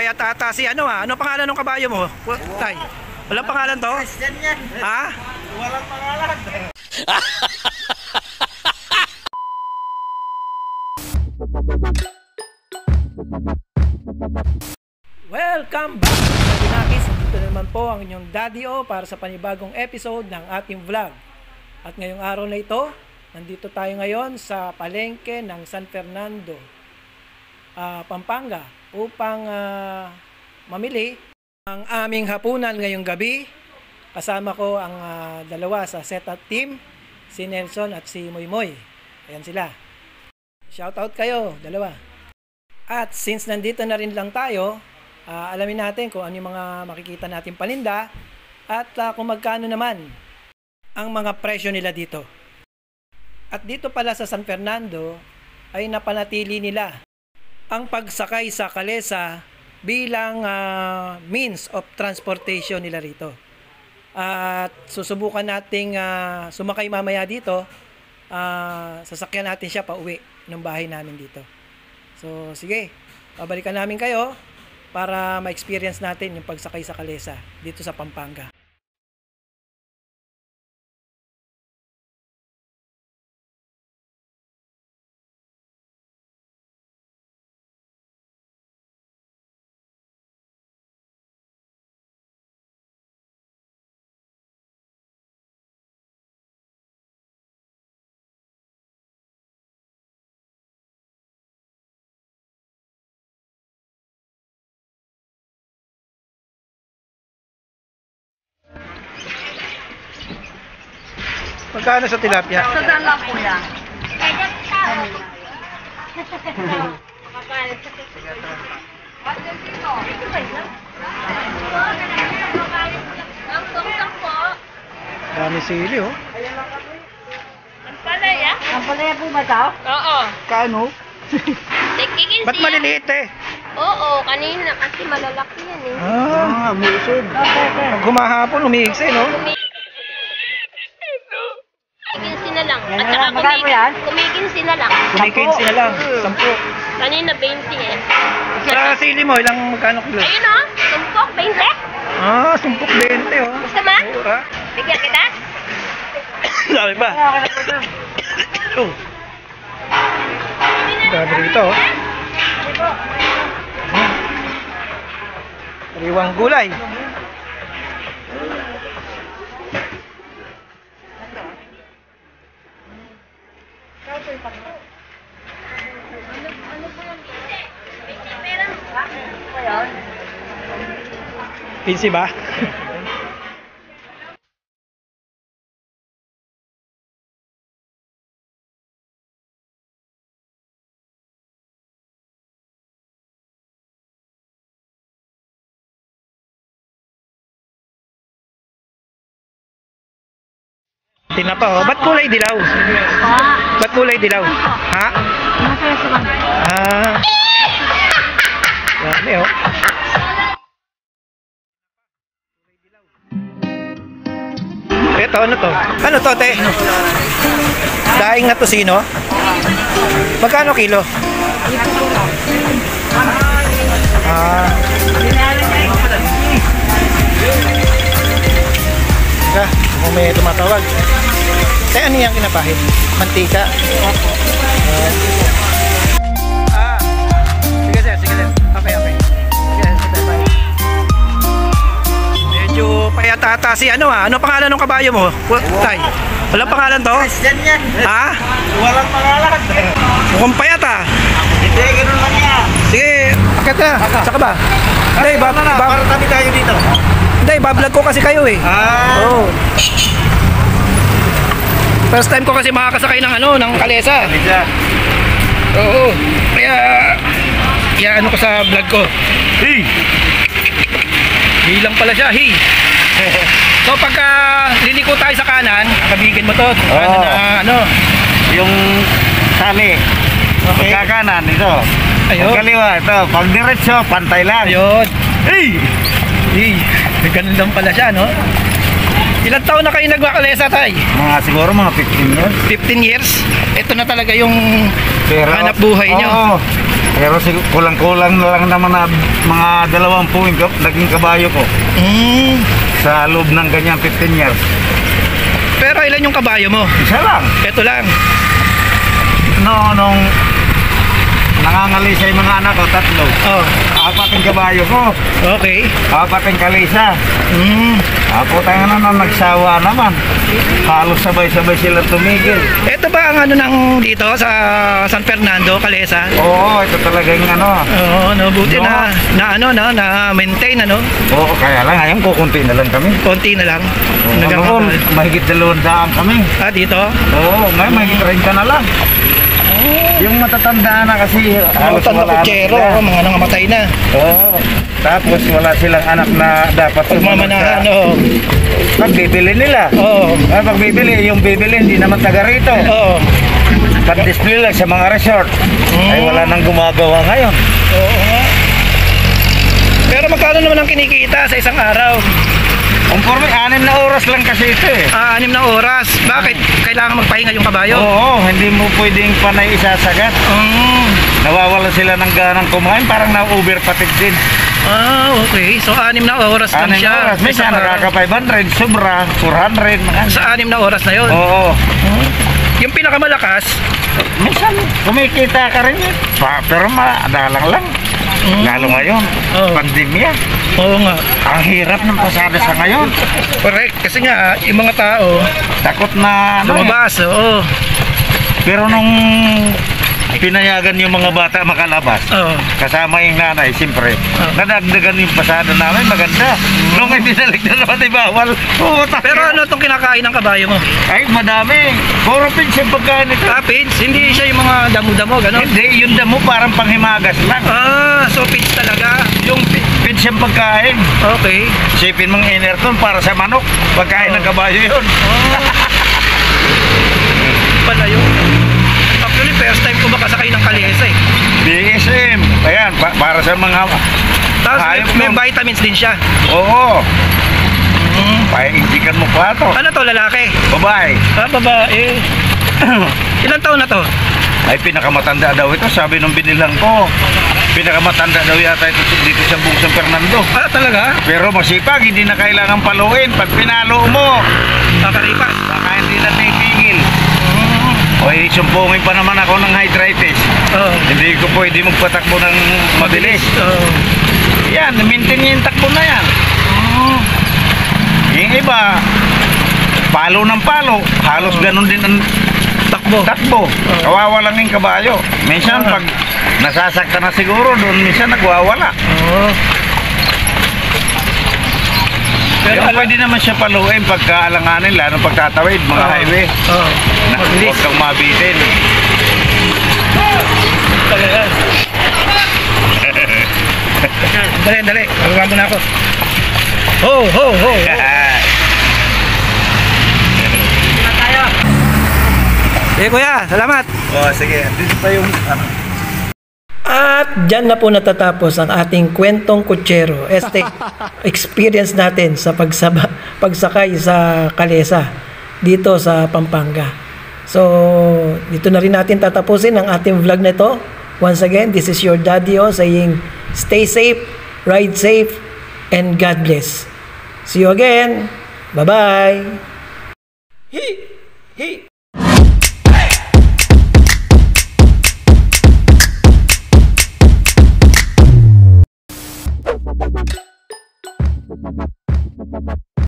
payat ata si ano ha? Ano pangalan ng kabayo mo? Tay. Walang pangalan to? Ha? Walang pangalan. Welcome back sa Dinakis. Dito naman po ang inyong Daddy O para sa panibagong episode ng ating vlog. At ngayong araw na ito, nandito tayo ngayon sa palengke ng San Fernando, Pampanga, upang mamili ang aming hapunan ngayong gabi. Kasama ko ang dalawa sa setup team, si Nelson at si Moymoy. Ayan sila. Shoutout kayo, dalawa. At since nandito na rin lang tayo, alamin natin kung ano yung mga makikita natin paninda at kung magkano naman ang mga presyo nila dito. At dito pala sa San Fernando ay napanatili nila ang pagsakay sa kalesa bilang means of transportation nila rito. At susubukan nating sumakay mamaya dito. Sasakyan natin siya pa uwi ng bahay namin dito. So sige, babalikan namin kayo para ma-experience natin yung pagsakay sa kalesa dito sa Pampanga. Magkano sa tilapia? Sa daan lang po yan. Dami sili oh. Ampalaya? Ampalaya po ba ito? Oo. Kano? Nagkikin Ba't maliliit eh? Oo, kanina kasi malalaki yan eh. Musod. Pag humahapon, umiigsi no? Kumikinsi na lang. At saka kumikinsi na lang. Kumikinsi na lang, 10. Kanina 20 eh. Sa sili mo, ilang magkano kilo? Ayun o, sumpok, 20. Sumpok 20 oh. Gusto mo? Mura. Bigyan kita? Dami ba? Oh. Dami rito oh. Sariwang gulay. Pinsi ba? Tinapa oh. Ba't kulay dilaw? Ba't kulay dilaw? Ha? Dami oh. Ito, ano to? Ano to, te? Daing na tosino? Magkano kilo? Kung may tumatawag. Te, ano yung kinapahid? Mantika? Sige sir, sige sir. Okay. Sige sir, bye. Medyo payat ata si ano ha? Ano pangalan ng kabayo mo? Tay. Walang pangalan to? Ha? Walang pangalan. Mukhang payat ha? Hindi, ganoon lang yan. Sige, akit na. Saka ba? Hindi, Para tabi tayo dito. Hindi, bablog ko kasi kayo eh. Oo. First time ko kasi makakasakay ng ng kalesa. Oo. Kaya ano ko sa vlog ko. Hey! Hilang pala siya, hey! So pagka liliko tayo sa kanan, kabigin mo to. Yung sali. Okay. Pagkakanan, ito. Ayun. Pagkaliwa, ito. Pag diretso, pantay lang. Ayun. Hey! Hey! Ganun lang pala siya, no? Ilang taon na kayo nagkakalesa, tay? Siguro mga 15 years. 15 years? Ito na talaga yung Pero, hanap buhay nyo. Oo. Pero kulang-kulang na lang naman na mga 20 naging kabayo ko sa loob ng ganyan 15 years. Pero ilan yung kabayo mo? Isa lang. Ito lang. Nung nangangalisa yung mga anak ko, 3. Oh, 4 yung kabayo ko. okay. 4 yung kalisa. Putang na nagsawa naman. Halos sabay-sabay sila tumigil. Ito ba ang ano ng dito sa San Fernando, Calesa? Oo, ito talaga yung ano. Oo, no, buti No. na maintain ano. Oo, kaya lang ngayon kukunti na lang kami. Konti na lang. Noon, mahigit 200 kami. Dito? Oo, ngayon mahigit 30 na lang. Yung matatanda na kasi halos Tanda wala na kutsero, sila. mga nangamatay na. Oo. Tapos wala silang anak na dapat Pagmamanahan, oo. Pagbibili nila. Oo. Pagbibili, yung bibili hindi naman taga rito. Oo. Pag-display lang sa mga resort. Ay wala nang gumagawa ngayon. Oo nga. Pero magkano naman ang kinikita sa isang araw? Conforme, 6 na oras lang kasi ito eh. 6 na oras. Bakit? Kailangan magpahinga yung kabayo? Oo, hindi mo pwedeng panay isasagat. Nawawala sila ng ganang kumain, parang na-over patig din. Okay. So 6 na oras lang 6 siya. na oras, may siya nakaka 500, sobra, 400. Mga. Sa 6 na oras na yun. Oo. Yung pinakamalakas, Minsan, kumikita ka rin eh. Pero madalang lang. Lalo ngayon, Oo. pandemya. oo nga. Ang hirap ng pasada sa ngayon. Correct. Kasi nga, yung mga tao, Takot na ano eh. lumabas. Oo. Pero nung pinayagan yung mga bata makalabas, Oo. kasama yung nanay, siyempre, nadagdagan yung pasada namin, maganda. Nung ay binalik na naman, ay bawal. Pero ano itong kinakain ng kabayo mo? Ay, madami. Puro pinch yung pagkain ito. Pins? Hindi siya yung mga damo-damo, gano'n? Hindi, yung damo parang panghimagas lang. So pins talaga. Yung pinch yung pagkain. Okay. Sipin mong inerton para sa manok. Pagkain ng kabayo yun. Pala yun. Actually, first time ko makasakay ng Calesa eh. BSM. Ayan, para sa mga... Tapos Hayop may nun. vitamins din siya. Oo. Paindikan mo pa ito. Ano to, lalaki? Babae. Babae. Ilang taon na to? Ay, pinakamatanda daw ito. Sabi nung binilang ko. Pinakamatanda daw yata ito dito sa buong San Fernando. Talaga? Pero masipag, hindi na kailangan paluin. Pag pinalo mo, Kakaripas. baka hindi na naipigil. O, sumpungin pa naman ako ng arthritis. Oo. Hindi ko pwede magpatakbo ng mabilis. Oo. Yan, maintain niya yung takbo na yan. Yung iba, palo ng palo. Halos ganun din ang takbo. Kawawa lang yung kabayo. Minsan pag nasasaktan na siguro, doon minsan nagwawala. Oo. Pero pwede naman siya paluin pagkaalanganin, lalo pagtatawid, mga highway. Oo. Mabilis. Huwag kang mabitin. Talaga. Dali. Magbago na ako. Ho. Kuya, salamat. Oh, sige. Dito pa yung... At dyan na po natatapos ang ating kwentong kutsero. Experience natin sa pagsakay sa Calesa dito sa Pampanga. So, dito na rin natin tatapusin ang ating vlog na ito. Once again, this is your Daddy O saying, stay safe, ride safe, and God bless. See you again. Bye-bye.